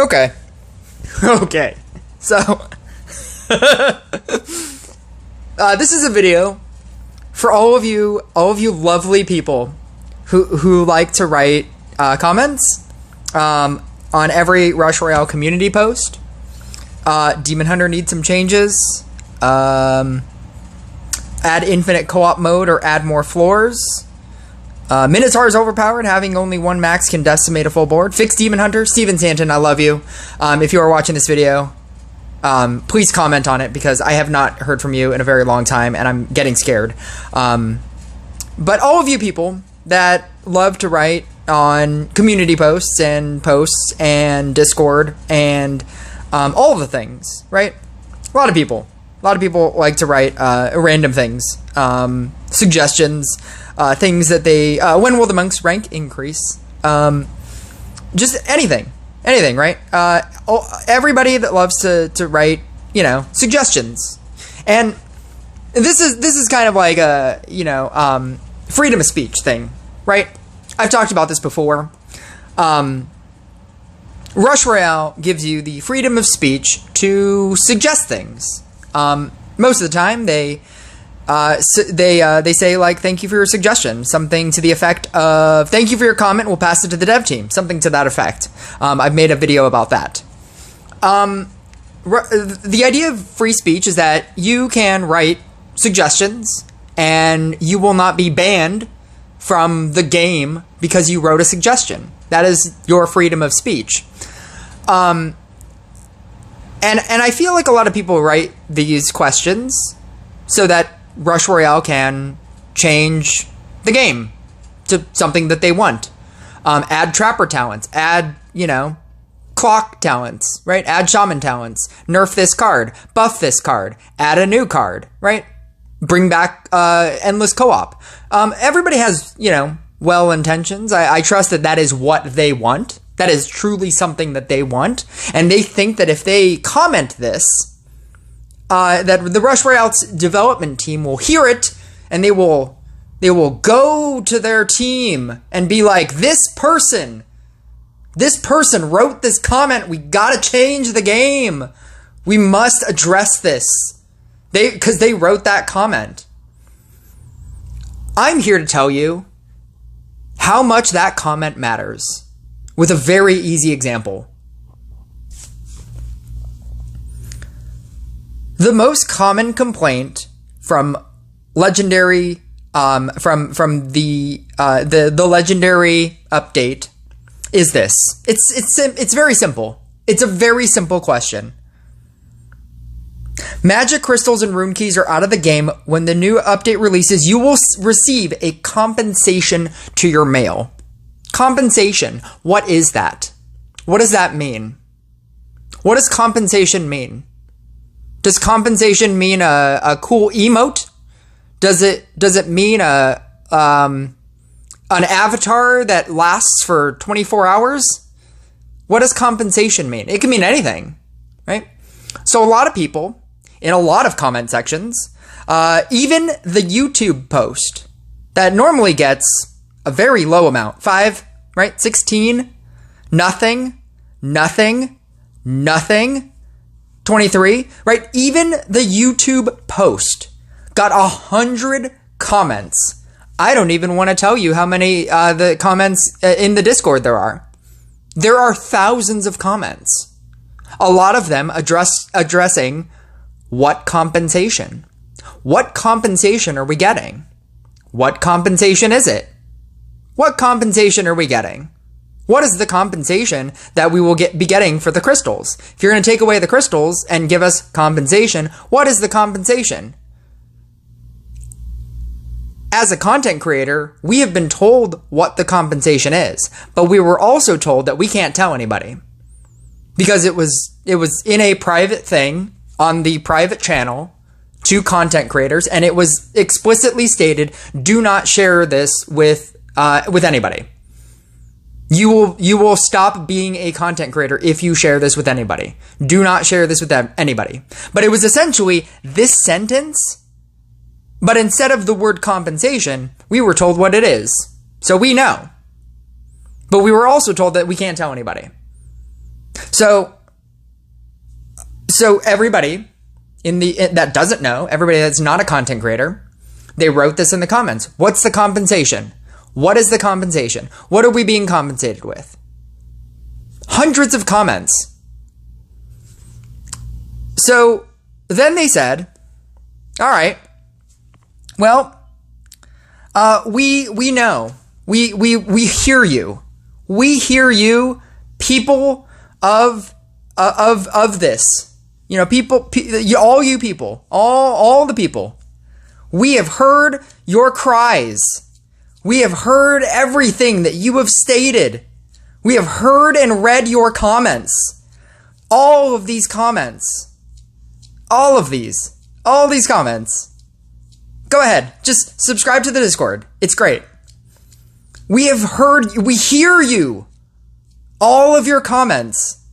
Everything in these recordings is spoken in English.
Okay. Okay. So, this is a video for all of you lovely people who like to write comments on every Rush Royale community post. Demon Hunter needs some changes. Add infinite co-op mode or add more floors. Minotaur is overpowered. Having only one max can decimate a full board. Fix Demon Hunter. Steven Santon, I love you. If you are watching this video, please comment on it because I have not heard from you in a very long time and I'm getting scared. But all of you people that love to write on community posts and Discord and all of the things, right? A lot of people like to write random things, suggestions, things that they when will the monk's rank increase, just anything, right? Everybody that loves to write, suggestions, and this is kind of like a freedom of speech thing, right? I've talked about this before. Rush Royale gives you the freedom of speech to suggest things. Most of the time, they say, like, thank you for your suggestion. Something to the effect of, thank you for your comment, we'll pass it to the dev team. Something to that effect. I've made a video about that. The idea of free speech is that you can write suggestions, and you will not be banned from the game because you wrote a suggestion. That is your freedom of speech. And I feel like a lot of people write these questions so that Rush Royale can change the game to something that they want. Add trapper talents, add, clock talents, right? Add shaman talents, nerf this card, buff this card, add a new card, right? Bring back endless co-op. Everybody has, well intentions. I trust that is what they want. That is truly something that they want. And they think that if they comment this, that the Rush Royale development team will hear it and they will go to their team and be like, this person wrote this comment. We gotta change the game. We must address this. Because they wrote that comment. I'm here to tell you how much that comment matters with a very easy example. The most common complaint from legendary from the legendary update is this. It's very simple. It's a very simple question. Magic crystals and rune keys are out of the game. When the new update releases, you will receive a compensation to your mail. Compensation. What is that? What does that mean? What does compensation mean? Does compensation mean a cool emote? Does it mean an avatar that lasts for 24 hours? What does compensation mean? It can mean anything, right? So a lot of people in a lot of comment sections, even the YouTube post that normally gets a very low amount, 5, right? 16, nothing, 23, right? Even the YouTube post got 100 comments. I don't even want to tell you how many the comments in the Discord there are. There are thousands of comments. A lot of them addressing what compensation. What compensation are we getting? What compensation is it? What compensation are we getting? What is the compensation that we will be getting for the crystals? If you're going to take away the crystals and give us compensation, what is the compensation? As a content creator, we have been told what the compensation is, but we were also told that we can't tell anybody because it was in a private thing on the private channel to content creators, and it was explicitly stated, do not share this with anybody. You will stop being a content creator if you share this with anybody. Do not share this with anybody. But it was essentially this sentence, but instead of the word compensation, we were told what it is. So we know. But we were also told that we can't tell anybody. So everybody that doesn't know, everybody that's not a content creator, they wrote this in the comments. What's the compensation? What is the compensation? What are we being compensated with? Hundreds of comments. So then they said, all right, well, we know, we hear you. We hear you, people of this. You know, all you people, all the people. We have heard your cries. We have heard everything that you have stated. We have heard and read your comments. All of these comments. All these comments. Go ahead. Just subscribe to the Discord. It's great. We have heard, we hear you. All of your comments.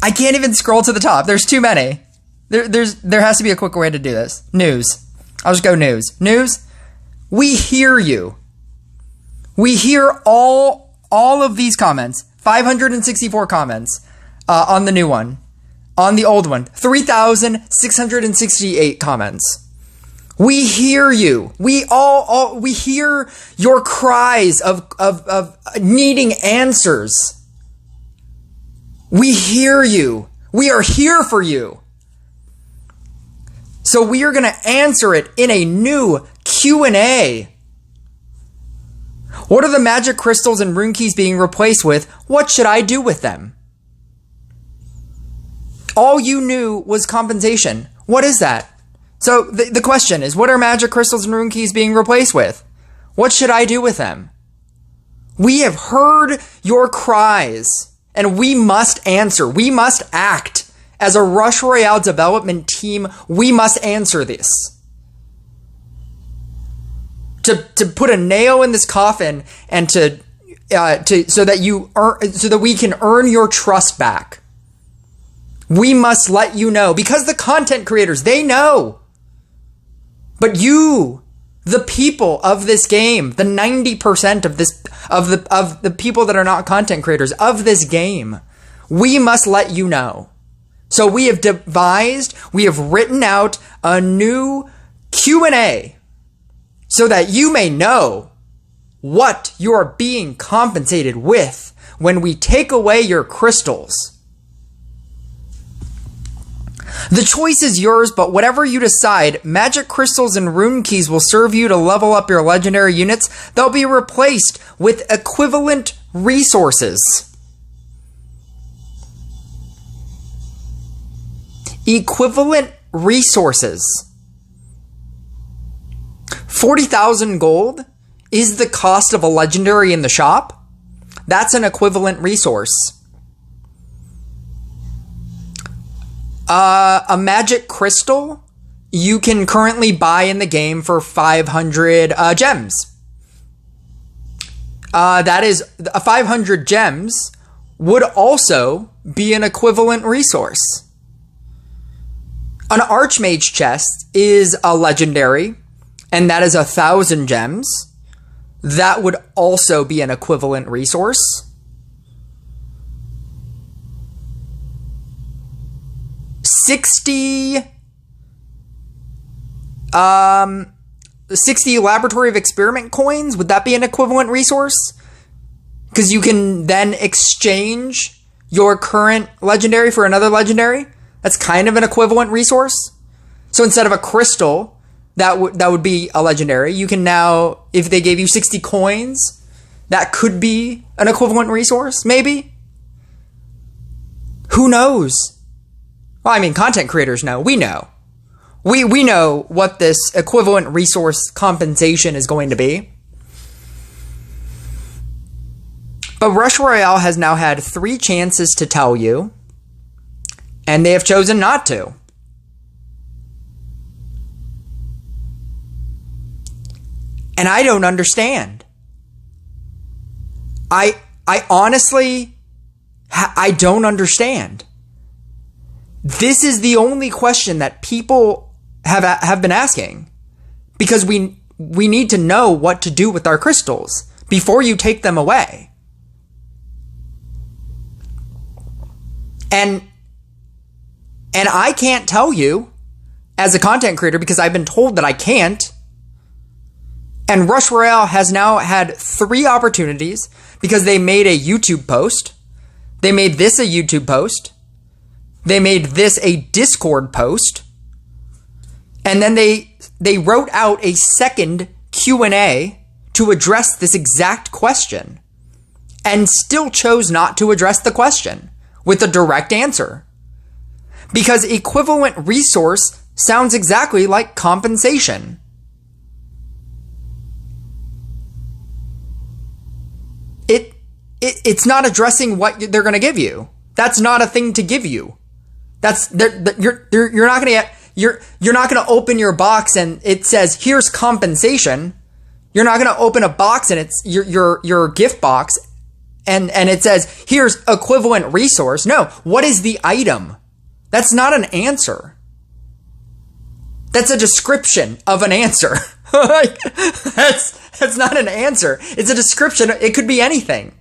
I can't even scroll to the top. There's too many. There has to be a quicker way to do this. News. I'll just go news. News. We hear you. We hear all of these comments. 564 comments on the new one. On the old one, 3,668 comments. We hear you. We hear your cries of needing answers. We hear you. We are here for you. So we are going to answer it in a new Q&A. What are the magic crystals and rune keys being replaced with? What should I do with them? All you knew was compensation. What is that? So the question is, what are magic crystals and rune keys being replaced with? What should I do with them? We have heard your cries, and we must answer. We must act. As a Rush Royale development team, we must answer this. To put a nail in this coffin and so that we can earn your trust back. We must let you know, because the content creators, they know. But you, the people of this game, the 90% of the people that are not content creators of this game, we must let you know. So we have written out a new Q&A so that you may know what you are being compensated with when we take away your crystals. The choice is yours, but whatever you decide, magic crystals and rune keys will serve you to level up your legendary units. They'll be replaced with equivalent resources. Equivalent resources. 40,000 gold is the cost of a legendary in the shop. That's an equivalent resource. A magic crystal you can currently buy in the game for 500 gems. That is, 500 gems would also be an equivalent resource. An Archmage chest is a legendary, and that is 1,000 gems. That would also be an equivalent resource. 60 Laboratory of Experiment coins, would that be an equivalent resource? Because you can then exchange your current legendary for another legendary. That's kind of an equivalent resource. So instead of a crystal, that would be a legendary. You can now, if they gave you 60 coins, that could be an equivalent resource, maybe? Who knows? Well, I mean, content creators know. We know. We know what this equivalent resource compensation is going to be. But Rush Royale has now had 3 chances to tell you, and they have chosen not to. And I don't understand. I honestly, I don't understand. This is the only question that people have been asking, because we need to know what to do with our crystals before you take them away. And I can't tell you as a content creator because I've been told that I can't. And Rush Royale has now had 3 opportunities because they made a YouTube post. They made this a YouTube post. They made this a Discord post. And then they wrote out a second Q&A to address this exact question and still chose not to address the question with a direct answer. Because equivalent resource sounds exactly like compensation. It's not addressing what they're going to give you. That's not a thing to give you. You're not going to get, you're not going to open your box and it says here's compensation. You're not going to open a box and it's your gift box and it says here's equivalent resource. No, what is the item? That's not an answer. That's a description of an answer. That's not an answer. It's a description. It could be anything.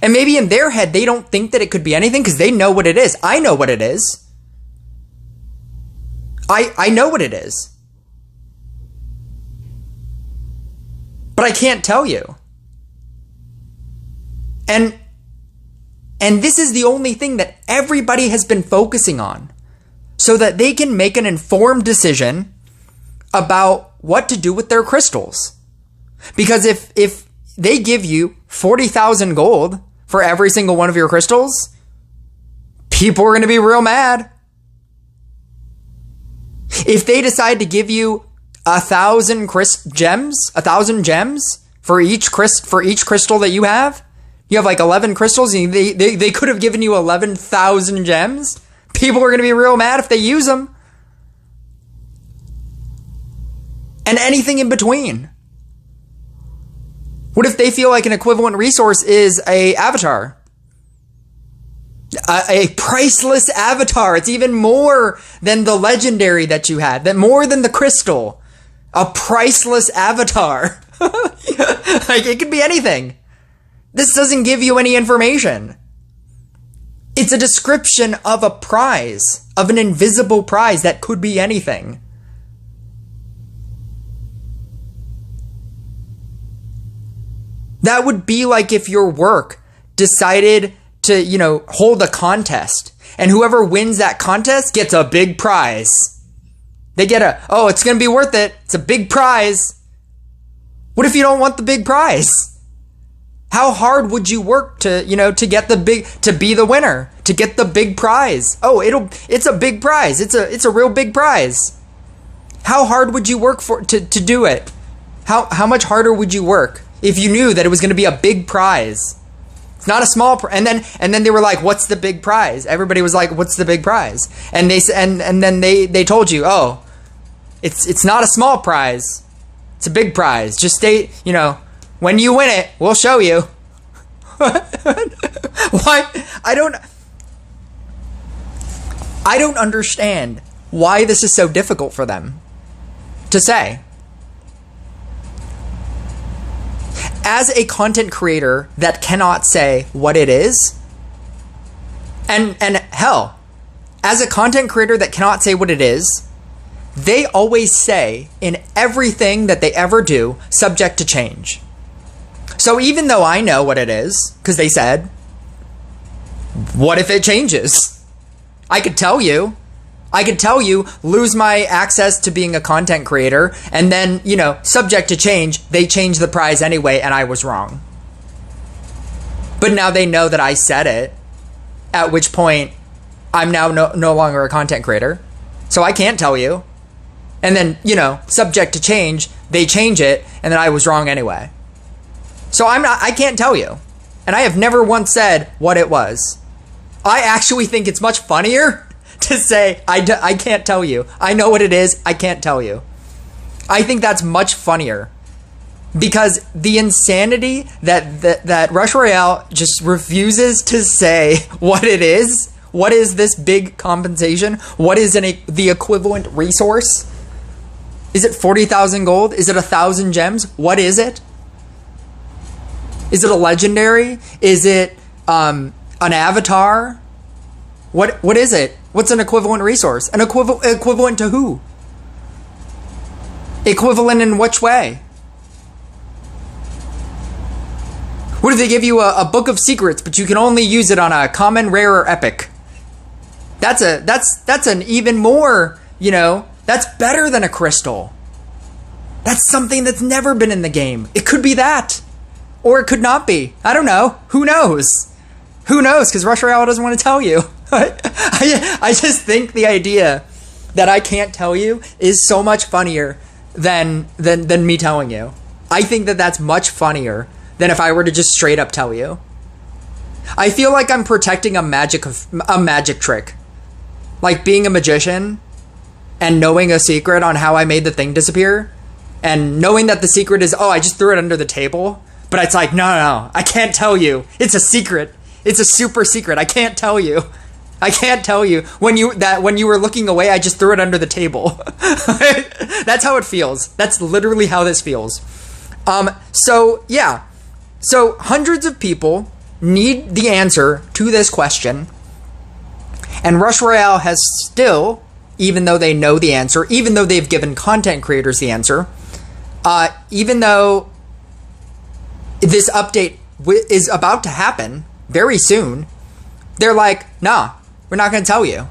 And maybe in their head, they don't think that it could be anything because they know what it is. I know what it is. I know what it is. But I can't tell you. And this is the only thing that everybody has been focusing on so that they can make an informed decision about what to do with their crystals. Because if they give you 40,000 gold for every single one of your crystals, people are going to be real mad. If they decide to give you 1,000 gems for each crystal that you have like 11 crystals and they could have given you 11,000 gems. People are going to be real mad if they use them. And anything in between. What if they feel like an equivalent resource is a avatar? A priceless avatar. It's even more than the legendary that you had. That more than the crystal. A priceless avatar. Like, it could be anything. This doesn't give you any information. It's a description of a prize. Of an invisible prize that could be anything. That would be like if your work decided to, hold a contest. And whoever wins that contest gets a big prize. They get it's going to be worth it. It's a big prize. What if you don't want the big prize? How hard would you work to get to be the winner, to get the big prize? It's a big prize. It's a real big prize. How hard would you work to do it? How much harder would you work if you knew that it was going to be a big prize? It's not a small and then they were like, what's the big prize? Everybody was like, what's the big prize? And then they told you, it's not a small prize. It's a big prize. Just stay, when you win it, we'll show you. Why? I don't understand why this is so difficult for them to say. As a content creator that cannot say what it is, and hell, as a content creator that cannot say what it is, they always say in everything that they ever do, subject to change. So even though I know what it is, because they said, what if it changes? I could tell you, lose my access to being a content creator, and then, subject to change, they changed the prize anyway, and I was wrong. But now they know that I said it, at which point I'm now no longer a content creator. So I can't tell you. And then, subject to change, they change it, and then I was wrong anyway. So I can't tell you. And I have never once said what it was. I actually think it's much funnier to say, I can't tell you. I know what it is, I can't tell you. I think that's much funnier. Because the insanity that Rush Royale just refuses to say what it is. What is this big compensation? What is the equivalent resource? Is it 40,000 gold? Is it 1,000 gems? What is it? Is it a legendary? Is it an avatar? What is it? What's an equivalent resource? An equivalent to who? Equivalent in which way? What if they give you a book of secrets, but you can only use it on a common, rare, or epic? That's an even more, that's better than a crystal. That's something that's never been in the game. It could be that. Or it could not be. I don't know. Who knows? Who knows? Because Rush Royale doesn't want to tell you. I just think the idea that I can't tell you is so much funnier than me telling you. I think that that's much funnier than if I were to just straight up tell you. I feel like I'm protecting a magic trick. Like being a magician and knowing a secret on how I made the thing disappear, and knowing that the secret is, I just threw it under the table. But it's like, no, I can't tell you. It's a secret. It's a super secret. I can't tell you. I can't tell you. When you were looking away, I just threw it under the table. That's how it feels. That's literally how this feels. So yeah. So hundreds of people need the answer to this question. And Rush Royale has still, even though they know the answer, even though they've given content creators the answer, even though this update is about to happen very soon, they're like, nah, we're not going to tell you.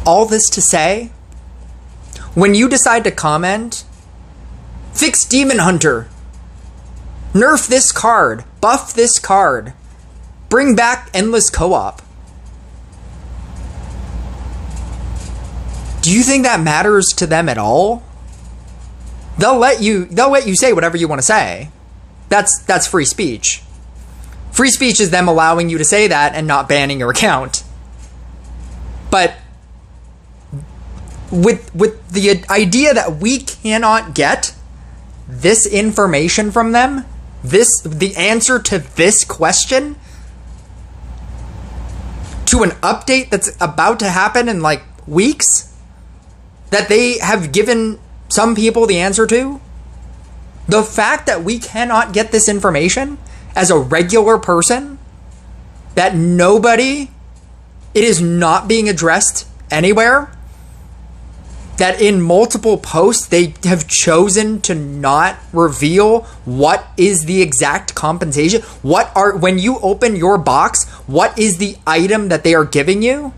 All this to say, when you decide to comment, fix Demon Hunter, nerf this card, buff this card, bring back endless co-op, do you think that matters to them at all? They'll let you say whatever you want to say. That's free speech. Free speech is them allowing you to say that and not banning your account. But with the idea that we cannot get this information from them, the answer to this question, to an update that's about to happen in like weeks, that they have given some people the answer to, the fact that we cannot get this information as a regular person, that it is not being addressed anywhere, that in multiple posts they have chosen to not reveal what is the exact compensation, when you open your box, what is the item that they are giving you?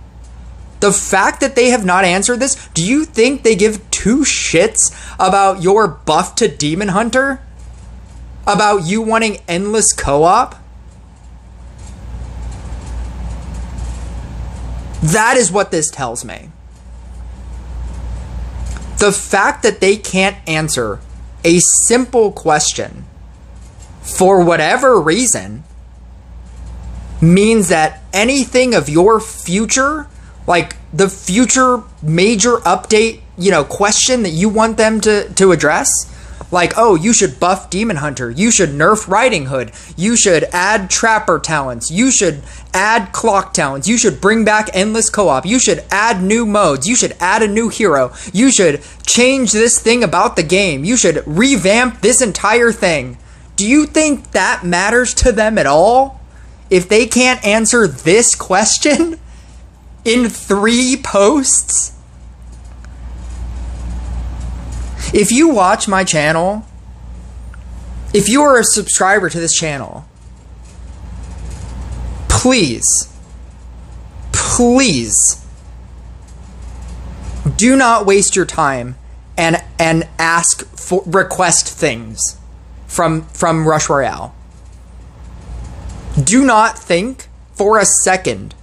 The fact that they have not answered this, do you think they give two shits about your buff to Demon Hunter? About you wanting endless co-op? That is what this tells me. The fact that they can't answer a simple question for whatever reason means that anything of your future, like the future major update, question that you want them to address, like, you should buff Demon Hunter, you should nerf Riding Hood, you should add Trapper talents, you should add Clock talents, you should bring back endless co-op, you should add new modes, you should add a new hero, you should change this thing about the game, you should revamp this entire thing. Do you think that matters to them at all? If they can't answer this question in 3 posts? If you watch my channel, if you are a subscriber to this channel, please do not waste your time and request things from Rush Royale. Do not think for a second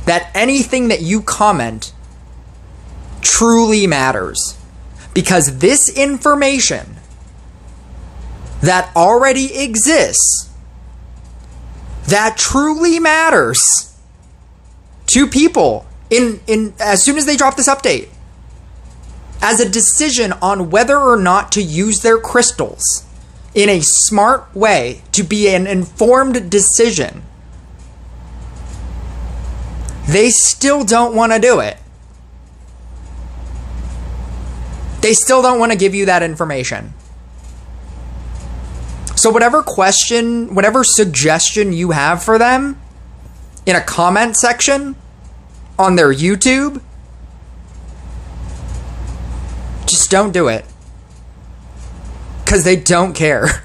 that anything that you comment truly matters. Because this information that already exists, that truly matters to people in as soon as they drop this update, as a decision on whether or not to use their crystals in a smart way, to be an informed decision, they still don't want to do it. They still don't want to give you that information. So whatever question, whatever suggestion you have for them in a comment section on their YouTube, just don't do it. Because they don't care.